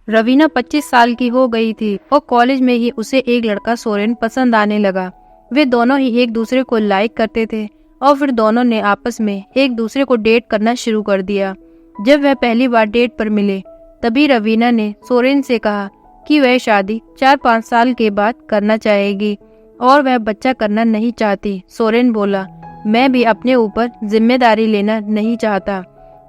रवीना 25 साल की हो गई थी और कॉलेज में ही उसे एक लड़का सोरेन पसंद आने लगा। वे दोनों ही एक दूसरे को लाइक करते थे और फिर दोनों ने आपस में एक दूसरे को डेट करना शुरू कर दिया। जब वह पहली बार डेट पर मिले तभी रवीना ने सोरेन से कहा कि वह शादी 4-5 साल के बाद करना चाहेगी और वह बच्चा करना नहीं चाहती। सोरेन बोला, मैं भी अपने ऊपर जिम्मेदारी लेना नहीं चाहता।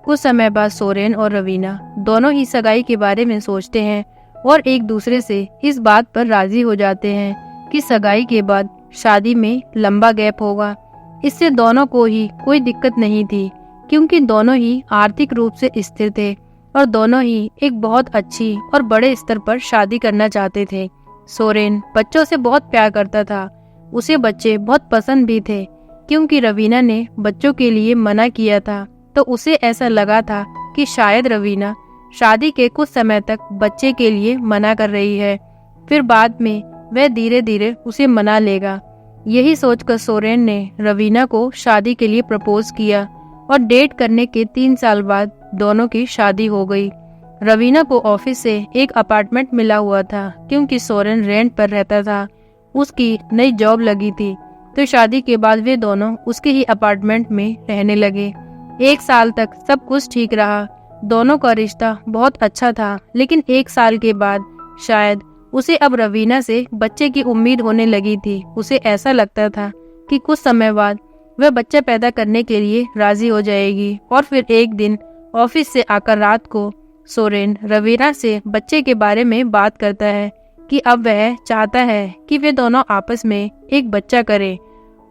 कुछ समय बाद सोरेन और रवीना दोनों ही सगाई के बारे में सोचते हैं और एक दूसरे से इस बात पर राजी हो जाते हैं कि सगाई के बाद शादी में लंबा गैप होगा। इससे दोनों को ही कोई दिक्कत नहीं थी क्योंकि दोनों ही आर्थिक रूप से स्थिर थे और दोनों ही एक बहुत अच्छी और बड़े स्तर पर शादी करना चाहते थे। सोरेन बच्चों से बहुत प्यार करता था। उसे बच्चे बहुत पसंद भी थे। क्योंकि रवीना ने बच्चों के लिए मना किया था तो उसे ऐसा लगा था कि शायद रवीना शादी के कुछ समय तक बच्चे के लिए मना कर रही है, फिर बाद में वह धीरे धीरे उसे मना लेगा। यही सोचकर सोरेन ने रवीना को शादी के लिए प्रपोज किया और डेट करने के 3 साल बाद दोनों की शादी हो गई। रवीना को ऑफिस से एक अपार्टमेंट मिला हुआ था क्योंकि सोरेन रेंट पर रहता था। उसकी नई जॉब लगी थी तो शादी के बाद वे दोनों उसके ही अपार्टमेंट में रहने लगे। 1 साल तक सब कुछ ठीक रहा। दोनों का रिश्ता बहुत अच्छा था, लेकिन 1 साल के बाद शायद उसे अब रवीना से बच्चे की उम्मीद होने लगी थी। उसे ऐसा लगता था कि कुछ समय बाद वह बच्चा पैदा करने के लिए राजी हो जाएगी। और फिर एक दिन ऑफिस से आकर रात को सोरेन रवीना से बच्चे के बारे में बात करता है कि अब वह चाहता है कि वे दोनों आपस में एक बच्चा करें।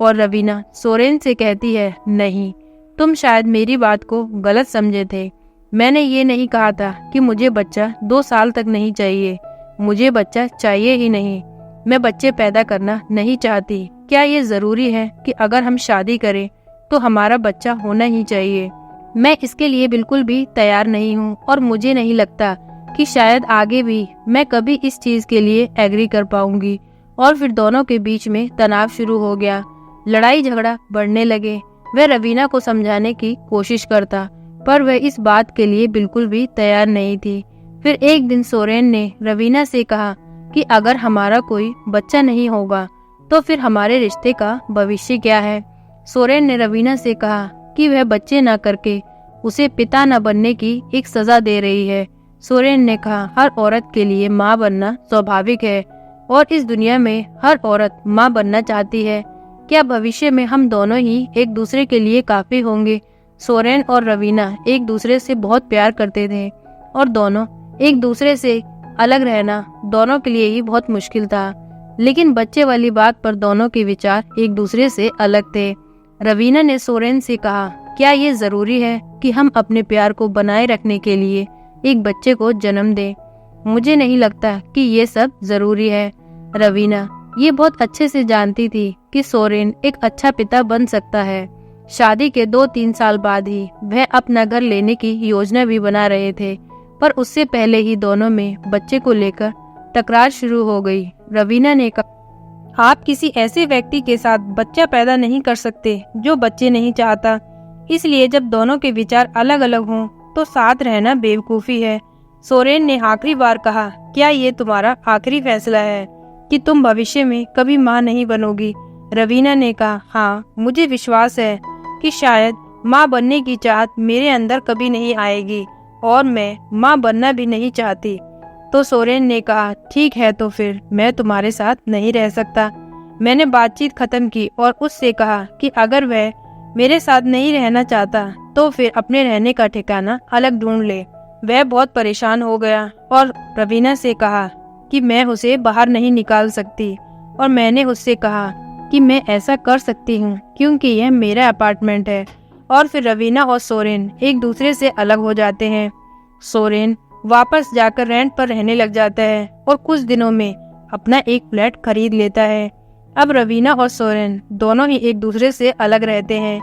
और रवीना सोरेन से कहती है, नहीं, तुम शायद मेरी बात को गलत समझे थे। मैंने ये नहीं कहा था कि मुझे बच्चा 2 साल तक नहीं चाहिए। मुझे बच्चा चाहिए ही नहीं। मैं बच्चे पैदा करना नहीं चाहती। क्या ये जरूरी है कि अगर हम शादी करें तो हमारा बच्चा होना ही चाहिए? मैं इसके लिए बिल्कुल भी तैयार नहीं हूँ और मुझे नहीं लगता कि शायद आगे भी मैं कभी इस चीज के लिए एग्री कर पाऊंगी। और फिर दोनों के बीच में तनाव शुरू हो गया। लड़ाई झगड़ा बढ़ने लगे। वह रवीना को समझाने की कोशिश करता पर वह इस बात के लिए बिल्कुल भी तैयार नहीं थी। फिर एक दिन सोरेन ने रवीना से कहा कि अगर हमारा कोई बच्चा नहीं होगा तो फिर हमारे रिश्ते का भविष्य क्या है? सोरेन ने रवीना से कहा कि वह बच्चे न करके उसे पिता न बनने की एक सजा दे रही है। सोरेन ने कहा, हर औरत के लिए माँ बनना स्वाभाविक है और इस दुनिया में हर औरत माँ बनना चाहती है। क्या भविष्य में हम दोनों ही एक दूसरे के लिए काफी होंगे? सोरेन और रवीना एक दूसरे से बहुत प्यार करते थे और दोनों एक दूसरे से अलग रहना दोनों के लिए ही बहुत मुश्किल था। लेकिन बच्चे वाली बात पर दोनों के विचार एक दूसरे से अलग थे। रवीना ने सोरेन से कहा, क्या ये जरूरी है कि हम अपने प्यार को बनाए रखने के लिए एक बच्चे को जन्म दें? मुझे नहीं लगता कि ये सब जरूरी है। रवीना ये बहुत अच्छे से जानती थी कि सोरेन एक अच्छा पिता बन सकता है। शादी के 2-3 साल बाद ही वह अपना घर लेने की योजना भी बना रहे थे, पर उससे पहले ही दोनों में बच्चे को लेकर तकरार शुरू हो गई। रवीना ने कहा, आप किसी ऐसे व्यक्ति के साथ बच्चा पैदा नहीं कर सकते जो बच्चे नहीं चाहता। इसलिए जब दोनों के विचार अलग अलग हों तो साथ रहना बेवकूफ़ी है। सोरेन ने आखिरी बार कहा, क्या ये तुम्हारा आखिरी फैसला है कि तुम भविष्य में कभी माँ नहीं बनोगी? रवीना ने कहा, हाँ, मुझे विश्वास है कि शायद माँ बनने की चाहत मेरे अंदर कभी नहीं आएगी और मैं माँ बनना भी नहीं चाहती। तो सोरेन ने कहा, ठीक है, तो फिर मैं तुम्हारे साथ नहीं रह सकता। मैंने बातचीत खत्म की और उससे कहा कि अगर वह मेरे साथ नहीं रहना चाहता तो फिर अपने रहने का ठिकाना अलग ढूंढ ले। वह बहुत परेशान हो गया और रवीना से कहा कि मैं उसे बाहर नहीं निकाल सकती और मैंने उससे कहा कि मैं ऐसा कर सकती हूँ क्योंकि यह मेरा अपार्टमेंट है। और फिर रवीना और सोरेन एक दूसरे से अलग हो जाते हैं। सोरेन वापस जाकर रेंट पर रहने लग जाता है और कुछ दिनों में अपना एक फ्लैट खरीद लेता है। अब रवीना और सोरेन दोनों ही एक दूसरे से अलग रहते हैं।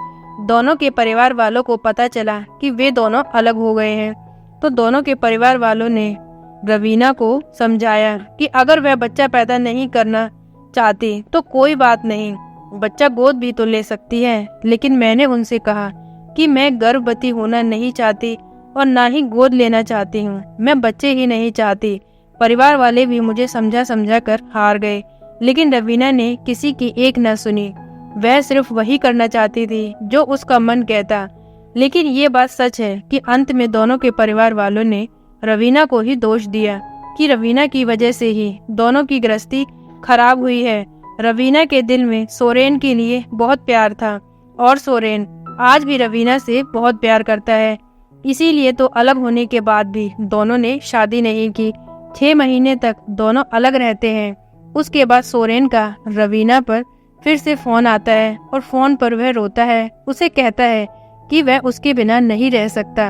दोनों के परिवार वालों को पता चला कि वे दोनों अलग हो गए हैं तो दोनों के परिवार वालों ने रवीना को समझाया कि अगर वह बच्चा पैदा नहीं करना चाहती तो कोई बात नहीं, बच्चा गोद भी तो ले सकती है। लेकिन मैंने उनसे कहा कि मैं गर्भवती होना नहीं चाहती और ना ही गोद लेना चाहती हूँ। मैं बच्चे ही नहीं चाहती। परिवार वाले भी मुझे समझा समझा कर हार गए, लेकिन रवीना ने किसी की एक न सुनी। वह सिर्फ वही करना चाहती थी जो उसका मन कहता। लेकिन ये बात सच है कि अंत में दोनों के परिवार वालों ने रवीना को ही दोष दिया कि रवीना की वजह से ही दोनों की गृहस्थी खराब हुई है। रवीना के दिल में सोरेन के लिए बहुत प्यार था और सोरेन आज भी रवीना से बहुत प्यार करता है। इसीलिए तो अलग होने के बाद भी दोनों ने शादी नहीं की। 6 महीने तक दोनों अलग रहते हैं। उसके बाद सोरेन का रवीना पर फिर से फोन आता है और फोन पर वह रोता है। उसे कहता है कि वह उसके बिना नहीं रह सकता।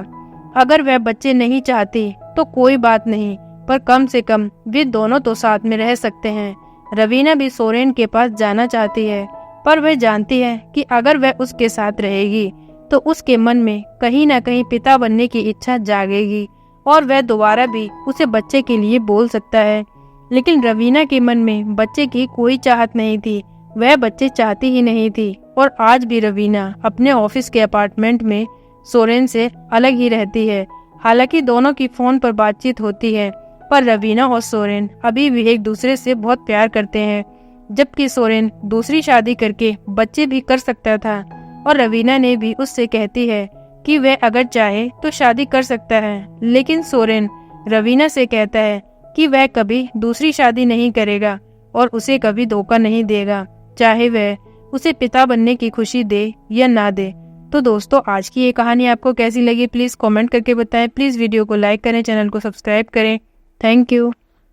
अगर वह बच्चे नहीं चाहती तो कोई बात नहीं, पर कम से कम वे दोनों तो साथ में रह सकते हैं। रवीना भी सोरेन के पास जाना चाहती है, पर वह जानती है कि अगर वह उसके साथ रहेगी तो उसके मन में कहीं न कहीं पिता बनने की इच्छा जागेगी और वह दोबारा भी उसे बच्चे के लिए बोल सकता है। लेकिन रवीना के मन में बच्चे की कोई चाहत नहीं थी। वह बच्चे चाहती ही नहीं थी और आज भी रवीना अपने ऑफिस के अपार्टमेंट में सोरेन से अलग ही रहती है। हालांकि दोनों की फोन पर बातचीत होती है, पर रवीना और सोरेन अभी भी एक दूसरे से बहुत प्यार करते हैं। जबकि सोरेन दूसरी शादी करके बच्चे भी कर सकता था और रवीना ने भी उससे कहती है कि वह अगर चाहे तो शादी कर सकता है। लेकिन सोरेन रवीना से कहता है कि वह कभी दूसरी शादी नहीं करेगा और उसे कभी धोखा नहीं देगा, चाहे वह उसे पिता बनने की खुशी दे या ना दे। तो दोस्तों, आज की ये कहानी आपको कैसी लगी प्लीज कमेंट करके बताएं। प्लीज वीडियो को लाइक करें, चैनल को सब्सक्राइब करें। Thank you.